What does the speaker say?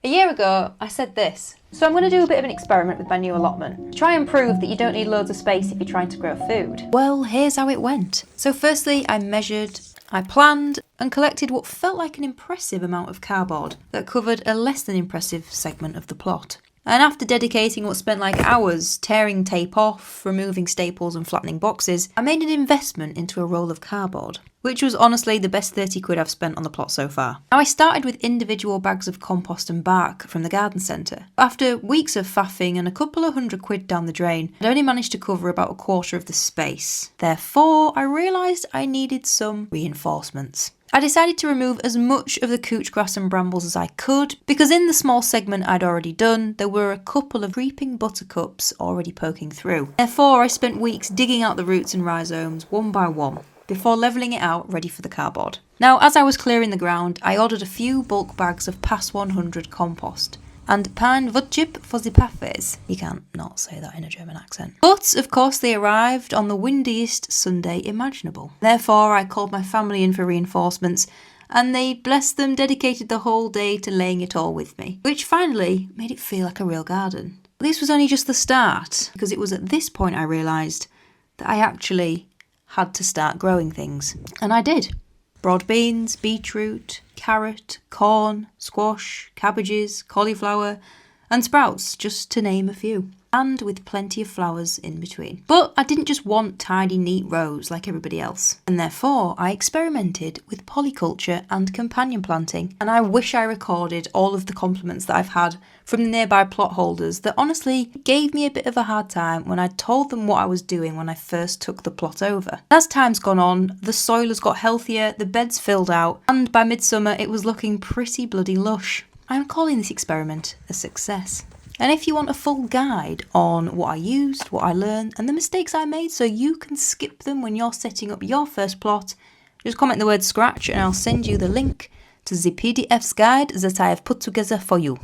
A year ago, I said this. So I'm going to do a bit of an experiment with my new allotment. Try and prove that you don't need loads of space if you're trying to grow food. Well, here's how it went. So firstly, I measured, I planned, and collected what felt like an impressive amount of cardboard that covered a less than impressive segment of the plot. And after dedicating what spent like hours tearing tape off, removing staples and flattening boxes, I made an investment into a roll of cardboard, which was honestly the best 30 quid I've spent on the plot so far. Now I started with individual bags of compost and bark from the garden centre. After weeks of faffing and a couple of £100 down the drain, I'd only managed to cover about a quarter of the space. Therefore, I realised I needed some reinforcements. I decided to remove as much of the couch grass and brambles as I could, because in the small segment I'd already done, there were a couple of creeping buttercups already poking through. Therefore, I spent weeks digging out the roots and rhizomes one by one, before levelling it out ready for the cardboard. Now, as I was clearing the ground, I ordered a few bulk bags of PAS 100 compost, and pan vutchip for the pathways. You can't not say that in a German accent. But, of course, they arrived on the windiest Sunday imaginable. Therefore, I called my family in for reinforcements, and they, bless them, dedicated the whole day to laying it all with me, which finally made it feel like a real garden. But this was only just the start, because it was at this point I realised that I actually had to start growing things. And I did. Broad beans, beetroot, carrot, corn, squash, cabbages, cauliflower, and sprouts, just to name a few. And with plenty of flowers in between. But I didn't just want tidy, neat rows like everybody else. And therefore, I experimented with polyculture and companion planting. And I wish I recorded all of the compliments that I've had from the nearby plot holders that honestly gave me a bit of a hard time when I told them what I was doing when I first took the plot over. As time's gone on, the soil has got healthier, the beds filled out, and by midsummer it was looking pretty bloody lush. I'm calling this experiment a success. And if you want a full guide on what I used, what I learned, and the mistakes I made so you can skip them when you're setting up your first plot, just comment the word scratch and I'll send you the link to the PDF's guide that I have put together for you.